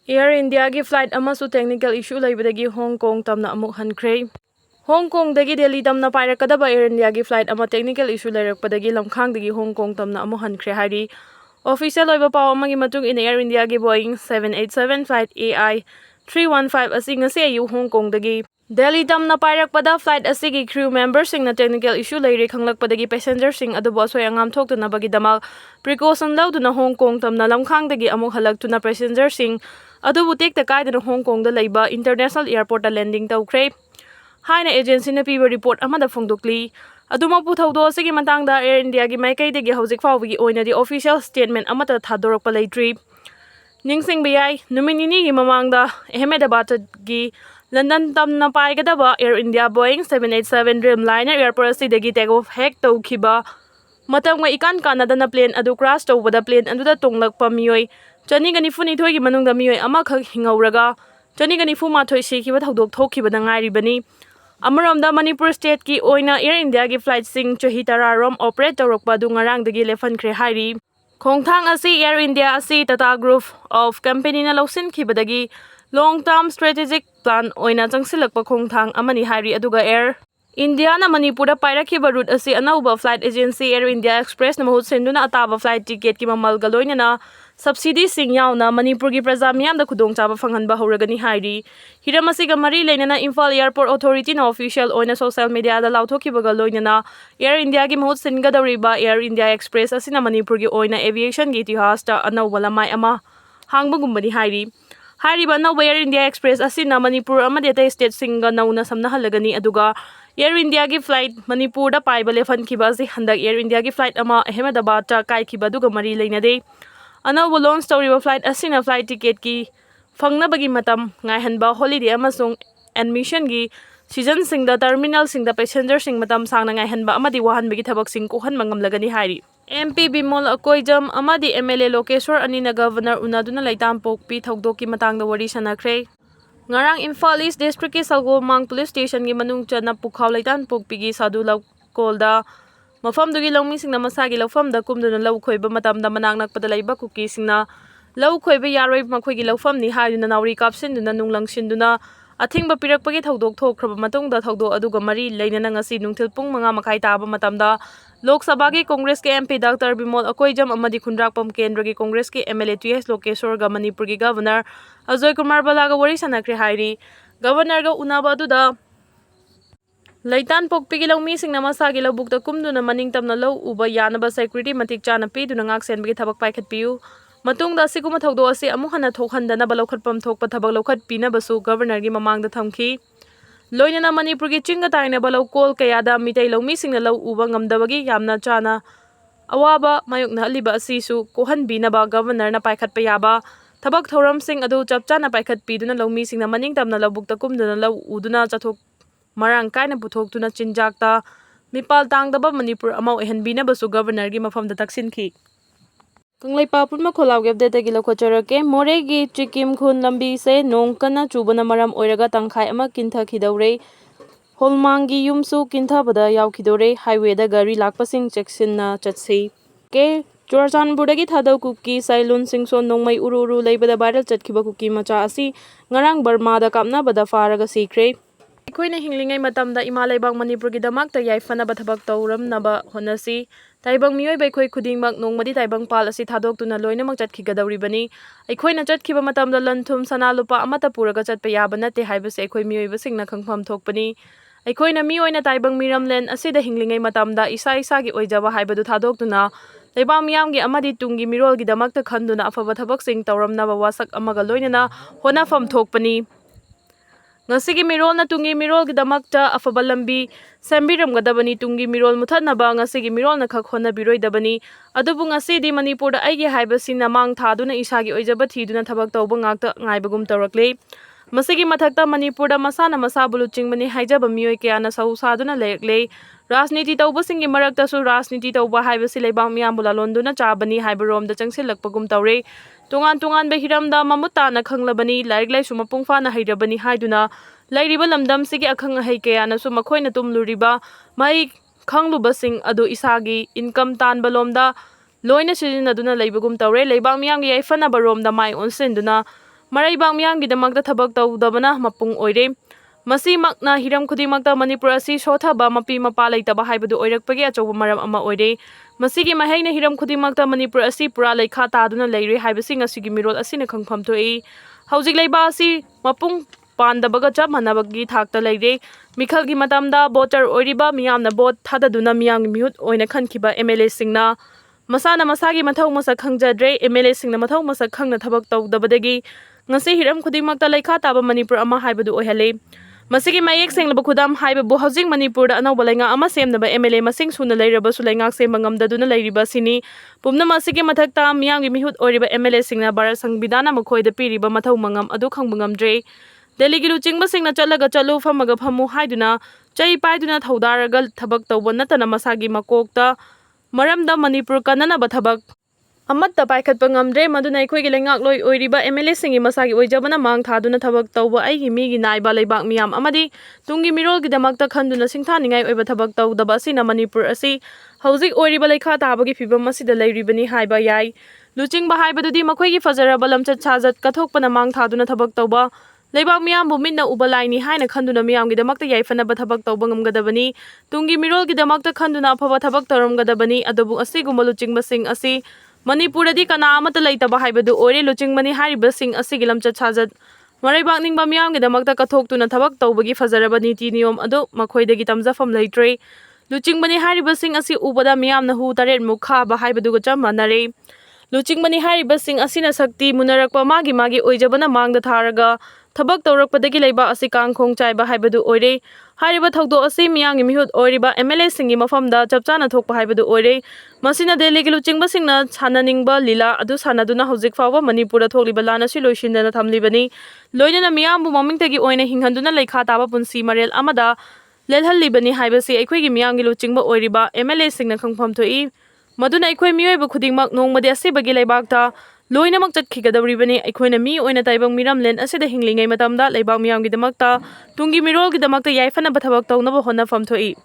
Air India ki flight amasu technical issue laibadagi Hong Kong tamna amuk hankre. Hong Kong dagi Delhi tamna pairakadaba Air India ki flight ama technical issue lairakpadagi lamkhangdagi Hong Kong tamna amuk hankre hari. Official oiba paw amagi matung in Air India ki Boeing 787 flight AI 315 asi ngasi ayu Hong Kong dagi Delhi tamna pairakpada flight asigi crew members sing na technical issue lairi khanglakpadagi passengers sing adubo asoi angam thoktuna bagi damak precaution lauduna Hong Kong tamna lamkhangdagi amuk halaktuna passengers sing adubu tekta kaidana Hong Kong da Leiba international airport da landing tawkhre haina agency na piba report amada phongdokli aduma puthaudo asigi matangda Air India gi maikaidagi hojik fawgi oina di official statement amata thadorakpa leitri ningsing bayai numinini gi mamangda Ahmedabad gi London tamna paigadaba Air India Boeing 787 Dreamliner airport asidagi take off hek tawkhiba matangwa ikan kanadana plane adu crash tawbada plane aduda tonglakpa miyoi chani funi thoi gi manungda miyoi ama khak hingauraga chani fu ma thoi sikhiba thodok thokhibada ngairibani amaramda Manipur state ki oina Air India gi flight sing chahi tara rom operate tawrokpa du ngarang dagi lefankhre hairi khongthang asi Air India asi Tata Group of company na lausin khibadagi long term strategic plan oina changsilakpa khongthang amani hairi aduga Air India na Manipur da pairakhiba route asi anauba flight agency Air India Express na mahut senduna ataba flight ticket ki mamal galoina na subsidy sing yauna Manipur gi praja miyam da khudong chaba phanghanba horagani hairi hiram asiga mari leinana Imphal Airport Authority na official oina social media da lauthokhiba galoina Air India gi mahut singadariba Air India Express asina Manipur gi oina aviation gi itihas ta anauba lamai ama hangba gumbani hairi Hariba na Air India Express asina Manipur amade ta state singa nauna samna halagani aduga Air India ki flight Manipur da paiba lefan khiba si handak Air India ki flight ama Ahmedabad ta kai khiba duga mari leinade anauba launch tawriba flight asina flight ticket ki fangnabagi matam ngaihanba holiday amasung admission gi season singda terminal singda passenger sing matam sangna ngaihanba amadi wahanbagi thabak sing kohan mangamlagani hairi MP Bimol Akoijam amadi MLA Lokeshwar anina governor unaduna laitam pokpi thogdoki matangda wari sanakre ngarang Imphal East District ki Salgomang Police Station gi manung chana pukhaw laitan pokpi gi sadu kolda mafam dugi lawmi singna masagi lawfam da kumduna law khoiba matamda manak nakpada Leiba Kuki singna law khoiba yaroi makhoi gi lawfam ni haiduna nawri kapsinduna nunglangshinduna athingba pirakpagi thodok thokhraba matungda thodok aduga mari leinana ngasi nungthil pung 5 makai taba matamda Lok Sabha ki Congress ke MP Dr. Bimol Akoijam amadi Khundrakpam Kendra ki Congress ke MLA TS Lokeshwar ga Manipur ki Governor Ajoy Kumar Bala ga wari sanakre hairi Governor ga unaba aduda Laitan pokpi gi lawmi singna masagi lawbukta kumduna maningtamna law uba yanaba security matik chana piduna ngak senbagi thabak paikhatpiu matungda siguma thogdo ase amu hana thokhandana balokhatpam thokpa thabak lokhat pina basu governor gi mamangda thamki loinana Manipur gi chinga taina balaw kol kayada mitai lawmi singna law uba ngamdabagi yamna chana awaba mayukna haliba asisu kohan binaba governor na paikhatpa yaba thabak thoram sing adu chapchana paikhatpiduna lawmi singna maningtamna lawbukta kumduna law uduna chathok marang kaina puthokduna chinjakta mipal tangdaba Manipur amau ehanbina basu governor gi mafamda taksinki Kanglai papun ma kholaw ge update gi lokhochara ke Moreh gi chikim khun lambi se nong kana chubana maram oiraga tangkhai ama kintha khidore holmang gi yumsu kintha bada yaukhidore highway da gari lakpasing cheksinna chatsi ke Churachandpur gi thadau kuki sailun singson nongmai uru Leiba da viral chatkhiba kuki macha asi ngarang Burma da kapna bada faraga sikre Koina hinglingai matamda ima Leibang Manipur gi damakta yaifana bathabak tawramnaba honasi taibang miyoi bai khoi khudingmak nongmadi taibang pal asi thadoktuna loinamak chatkhigadawribani aikoina chatkhiba matamda lanthum sanalupa amata puraga chatpa yaba nate haibase aikoi miyoi basingna khangpham thokpani aikoina miyoina taibang miramlen asida hinglingai matamda isa gi oijaba haibadu thadoktuna Leibang miyamgi amadi tungi mirol gi damakta khanduna afaba thabak sing tawramnaba wasak amaga loinana honafam thokpani Ngasigi mirol na tungi mirol gidamakta afaba lambi sambiramgadabani tungi mirol muthanaba ngasigi mirol na khak hona biroidabani adubu ngasidi Manipur da aigi haibasina mang thaduna isagi oijaba thiduna thabak tawba ngakta ngaibagum tawrakle masigi mathakta Manipur da masana masabulu chingbani haijaba miyoi kayana sausaduna lerekle rajniti tawbasingi marakta su rajniti tawba haibasi Leibang miyambula londuna chabani haibarom da changsilakpagum tawre Tungan be hiramda mamutana khanglabani laik lai suma pungfana hairabani haiduna lairiba lamdam sigi akhang hai kayana su makhoina tumluriba mai khanglubasing adu isagi income tan balomda loina sizinaduna leibagum tawre Leibang miyamgi yaifana baromda mai onsenduna ꯃꯔꯩꯕꯥꯛ ꯃꯤꯌꯥꯝꯒꯤꯗꯃꯛꯇ ꯊꯕꯛ ꯇꯧꯗꯕꯅ ꯃꯄꯨꯡ ꯑꯣꯏꯔꯦ꯫ ꯃꯁꯤꯃꯛꯅ ꯍꯤꯔꯝ ꯈꯨꯗꯤꯡꯃꯛꯇ ꯃꯅꯤꯄꯨꯔ ꯑꯁꯤ ꯁꯣꯊꯕ, ꯃꯄꯤ ꯃꯄꯥ ꯂꯩꯇꯕ ꯍꯥꯏꯕꯗꯨ ꯑꯣꯏꯔꯛꯄꯒꯤ ꯑꯆꯧꯕ ꯃꯔꯝ ꯑꯃ ꯑꯣꯏꯔꯦ꯫ ꯃꯁꯤꯒꯤ ꯃꯍꯩꯅ ꯍꯤꯔꯝ ꯈꯨꯗꯤꯡꯃꯛꯇ ꯃꯅꯤꯄꯨꯔ ꯑꯁꯤ ꯄꯨꯔꯥ ꯂꯩꯈꯥ ꯇꯥꯗꯨꯅ ꯂꯩꯔꯦ ꯍꯥꯏꯕꯁꯤ ꯉꯁꯤꯒꯤ ꯃꯤꯔꯣꯜ ꯑꯁꯤꯅ ꯈꯪꯐꯝ ꯊꯣꯛꯏ꯫ ꯍꯧꯖꯤꯛ ꯂꯩꯕꯥꯛ ꯑꯁꯤ ꯃꯄꯨꯡ ꯄꯥꯟꯗꯕꯒ ꯆꯞ ꯃꯥꯟꯅꯕꯒꯤ ꯊꯥꯛꯇ ꯂꯩꯔꯦ꯫ ꯃꯤꯈꯜꯒꯤ ꯃꯇꯝꯗ ꯚꯣꯇꯔ ꯑꯣꯏꯔꯤꯕ ꯃꯤꯌꯥꯝꯅ ꯚꯣꯠ ꯊꯥꯗꯗꯨꯅ ꯃꯤꯌꯥꯝꯒꯤ ꯃꯤꯍꯨꯠ ꯑꯣꯏꯅ ꯈꯟꯈꯤꯕ MLAꯁꯤꯡꯅ ꯃꯁꯥꯅ ꯃꯁꯥꯒꯤ ꯃꯊꯧ ꯃꯁꯛ ꯈꯪꯖꯗ꯭ꯔꯦ꯫ MLAꯁꯤꯡꯅ ꯃꯊꯧ ꯃꯁꯛ ꯈꯪꯅ ꯊꯕꯛ ꯇꯧꯗꯕꯗꯒꯤ ꯉꯁꯤ ꯍꯤꯔꯝ ꯈꯨꯗꯤꯡꯃꯛꯇ ꯂꯩꯈꯥ ꯇꯥꯕ ꯃꯅꯤꯄꯨꯔ ꯑꯃ ꯍꯥꯏꯕꯗꯨ ꯑꯣꯏꯍꯜꯂꯦ꯫ ꯃꯁꯤꯒꯤ ꯃꯌꯦꯛ ꯁꯦꯡꯂꯕ ꯈꯨꯗꯝ ꯍꯥꯏꯕꯕꯨ ꯍꯧꯖꯤꯛ ꯃꯅꯤꯄꯨꯔꯗ ꯑꯅꯧꯕ ꯂꯩꯉꯥꯛ ꯑꯃ ꯁꯦꯝꯅꯕ MLA ꯃꯁꯤꯡ ꯁꯨꯅ ꯂꯩꯔꯕꯁꯨ ꯂꯩꯉꯥꯛ ꯁꯦꯝꯕ ꯉꯝꯗꯗꯨꯅ ꯂꯩꯔꯤꯕ ꯑꯁꯤꯅꯤ꯫ ꯄꯨꯝꯅꯃꯛ ꯑꯁꯤꯒꯤ ꯃꯊꯛꯇ ꯃꯤꯌꯥꯝꯒꯤ ꯃꯤꯍꯨꯠ ꯑꯣꯏꯔꯤꯕ MLAꯁꯤꯡꯅ ꯚꯥꯔꯠ ꯁꯪꯕꯤꯙꯥꯟꯅ ꯃꯈꯣꯏꯗ ꯄꯤꯔꯤꯕ ꯃꯊꯧ ꯃꯉꯝ ꯑꯗꯨ ꯈꯪꯕ ꯉꯝꯗ꯭ꯔꯦ꯫ ꯗꯦꯜꯂꯤꯒꯤ ꯂꯨꯆꯤꯡꯕꯁꯤꯡꯅ ꯆꯠꯂꯒ ꯆꯠꯂꯨ, ꯐꯝꯃꯒ ꯐꯝꯃꯨ ꯍꯥꯏꯗꯨꯅ ꯆꯩ ꯄꯥꯏꯗꯨꯅ ꯊꯧꯗꯥꯔꯒ ꯊꯕꯛ ꯇꯧꯕ ꯅꯠꯇꯅ ꯃꯁꯥꯒꯤ ꯃꯀꯣꯛꯇ ꯃꯔꯝꯗ ꯃꯅꯤꯄꯨꯔ ꯀꯟꯅꯅꯕ ꯊꯕꯛ ꯑꯃꯠꯇ ꯄꯥꯏꯈꯠꯄ ꯉꯝꯗ꯭ꯔꯦ꯫ ꯃꯗꯨꯅ ꯑꯩꯈꯣꯏꯒꯤ ꯂꯩꯉꯥꯛꯂꯣꯏ ꯑꯣꯏꯔꯤꯕ MLAꯁꯤꯡꯒꯤ ꯃꯁꯥꯒꯤ ꯑꯣꯏꯖꯕꯅ ꯃꯥꯡ ꯊꯥꯗꯨꯅ ꯊꯕꯛ ꯇꯧꯕ, ꯑꯩꯒꯤ ꯃꯤꯒꯤ ꯅꯥꯏꯕ ꯂꯩꯕꯥꯛ ꯃꯤꯌꯥꯝ ꯑꯃꯗꯤ ꯇꯨꯡꯒꯤ ꯃꯤꯔꯣꯜꯒꯤꯗꯃꯛꯇ ꯈꯟꯗꯨꯅ ꯁꯤꯡꯊꯥꯅꯤꯡꯉꯥꯏ ꯑꯣꯏꯕ ꯊꯕꯛ ꯇꯧꯗꯕ ꯑꯁꯤꯅ ꯃꯅꯤꯄꯨꯔ ꯑꯁꯤ ꯍꯧꯖꯤꯛ ꯑꯣꯏꯔꯤꯕ ꯂꯩꯈꯥ ꯇꯥꯕꯒꯤ ꯐꯤꯚꯝ ꯑꯁꯤꯗ ꯂꯩꯔꯤꯕꯅꯤ ꯍꯥꯏꯕ ꯌꯥꯏ꯫ ꯂꯨꯆꯤꯡꯕ ꯍꯥꯏꯕꯗꯨꯗꯤ ꯃꯈꯣꯏꯒꯤ ꯐꯖꯔꯕ ꯂꯝꯆꯠ ꯁꯥꯖꯠ ꯀꯠꯊꯣꯛꯄꯅ ꯃꯥꯡ ꯊꯥꯗꯨꯅ ꯊꯕꯛ ꯇꯧꯕ, ꯂꯩꯕꯥꯛ ꯃꯤꯌꯥꯝꯕꯨ ꯃꯤꯠꯅ ꯎꯕ ꯂꯥꯏꯅꯤ ꯍꯥꯏꯅ ꯈꯟꯗꯨꯅ ꯃꯤꯌꯥꯝꯒꯤꯗꯃꯛꯇ ꯌꯥꯏꯐꯅꯕ ꯊꯕꯛ ꯇꯧꯕ ꯉꯝꯒꯗꯕꯅꯤ꯫ ꯇꯨꯡꯒꯤ ꯃꯤꯔꯣꯜꯒꯤꯗꯃꯛꯇ ꯈꯟꯗꯨꯅ ꯑꯐꯕ ꯊꯕꯛ ꯇꯧꯔꯝꯒꯗꯕꯅꯤ꯫ ꯑꯗꯨꯕꯨ ꯑꯁꯤꯒꯨꯝꯕ ꯂꯨꯆꯤꯡꯕꯁꯤꯡ ꯑꯁꯤ ꯃꯅꯤꯄꯨꯔꯗꯗꯤ ꯀꯅꯥ ꯑꯃꯠꯇ ꯂꯩꯇꯕ ꯍꯥꯏꯕꯗꯨ ꯑꯣꯏꯔꯦ꯫ ꯂꯨꯆꯤꯡꯕꯅꯤ ꯍꯥꯏꯔꯤꯕꯁꯤꯡ ꯑꯁꯤꯒꯤ ꯂꯝꯆꯠ ꯁꯥꯖꯠ, ꯃꯔꯩꯕꯥꯛ ꯅꯤꯡꯕ ꯃꯤꯌꯥꯝꯒꯤꯗꯃꯛꯇ ꯀꯠꯊꯣꯛꯇꯨꯅ ꯊꯕꯛ ꯇꯧꯕꯒꯤ ꯐꯖꯔꯕ ꯅꯤꯇꯤ ꯅꯤꯌꯣꯝ ꯑꯗꯨ ꯃꯈꯣꯏꯗꯒꯤ ꯇꯝꯖꯐꯝ ꯂꯩꯇ꯭ꯔꯦ꯫ ꯂꯨꯆꯤꯡꯕꯅꯤ ꯍꯥꯏꯔꯤꯕꯁꯤꯡ ꯑꯁꯤ ꯎꯕꯗ ꯃꯤꯌꯥꯝꯅ ꯍꯨ ꯇꯔꯦꯠꯃꯨꯛ ꯈꯥꯕ ꯍꯥꯏꯕꯗꯨꯒ ꯆꯞ ꯃꯥꯟꯅꯔꯦ꯫ ꯂꯨꯆꯤꯡꯕꯅꯤ ꯍꯥꯏꯔꯤꯕꯁꯤꯡ ꯑꯁꯤꯅ ꯁꯛꯇꯤ ꯃꯨꯟꯅꯔꯛꯄ, ꯃꯥꯒꯤ ꯑꯣꯏꯖꯕꯅ ꯃꯥꯡꯗ ꯊꯥꯔꯒ ꯊꯕꯛ ꯇꯧꯔꯛꯄꯗꯒꯤ ꯂꯩꯕꯥꯛ ꯑꯁꯤ ꯀꯥꯡꯈꯣꯡ ꯆꯥꯏꯕ ꯍꯥꯏꯕꯗꯨ ꯑꯣꯏꯔꯦ꯫ ꯍꯥꯏꯔꯤꯕ ꯊꯧꯗꯣꯛ ꯑꯁꯤ ꯃꯤꯌꯥꯝꯒꯤ ꯃꯤꯍꯨꯠ ꯑꯣꯏꯔꯤꯕ MLAꯁꯤꯡꯒꯤ ꯃꯐꯝꯗ ꯆꯞ ꯆꯥꯅ ꯊꯣꯛꯄ ꯍꯥꯏꯕꯗꯨ ꯑꯣꯏꯔꯦ꯫ ꯃꯁꯤꯅ ꯗꯦꯜꯂꯤꯒꯤ ꯂꯨꯆꯤꯡꯕꯁꯤꯡꯅ ꯁꯥꯟꯅꯅꯤꯡꯕ ꯂꯤꯂꯥ ꯑꯗꯨ ꯁꯥꯟꯅꯗꯨꯅ ꯍꯧꯖꯤꯛ ꯐꯥꯎꯕ ꯃꯅꯤꯄꯨꯔꯗ ꯊꯣꯛꯂꯤꯕ ꯂꯥꯟ ꯑꯁꯤ ꯂꯣꯏꯁꯤꯟꯗꯅ ꯊꯝꯂꯤꯕꯅꯤ꯫ ꯂꯣꯏꯅꯅ ꯃꯤꯌꯥꯝꯕꯨ ꯃꯃꯤꯡꯇꯒꯤ ꯑꯣꯏꯅ ꯍꯤꯡꯍꯟꯗꯨꯅ ꯂꯩꯈꯥ ꯇꯥꯕ ꯄꯨꯟꯁꯤ ꯃꯔꯦꯜ ꯑꯃꯗ ꯂꯦꯜꯍꯜꯂꯤꯕꯅꯤ ꯍꯥꯏꯕꯁꯤ ꯑꯩꯈꯣꯏꯒꯤ ꯃꯤꯌꯥꯝꯒꯤ ꯂꯨꯆꯤꯡꯕ ꯑꯣꯏꯔꯤꯕ MLAꯁꯤꯡꯅ ꯈꯪꯐꯝ ꯊꯣꯛꯏ꯫ ꯃꯗꯨꯅ ꯑꯩꯈꯣꯏ ꯃꯤꯑꯣꯏꯕ ꯈꯨꯗꯤꯡꯃꯛ ꯅꯣꯡꯃꯗꯤ ꯑꯁꯤꯕꯒꯤ ꯂꯩꯕꯥꯛꯇ ꯂꯣꯏꯅꯃꯛ ꯆꯠꯈꯤꯒꯗꯧꯔꯤꯕꯅꯤ꯫ ꯑꯩꯈꯣꯏꯅ ꯃꯤ ꯑꯣꯏꯅ ꯇꯥꯏꯕꯪ ꯃꯤꯔꯝꯂꯦꯟ ꯑꯁꯤꯗ ꯍꯤꯡꯂꯤꯉꯩ ꯃꯇꯝꯗ ꯂꯩꯕꯥꯛ ꯃꯤꯌꯥꯝꯒꯤꯗꯃꯛꯇ, ꯇꯨꯡꯒꯤ ꯃꯤꯔꯣꯜꯒꯤꯗꯃꯛꯇ ꯌꯥꯏꯐꯅꯕ ꯊꯕꯛ ꯇꯧꯅꯕ ꯍꯣꯠꯅꯐꯝ ꯊꯣꯛꯏ꯫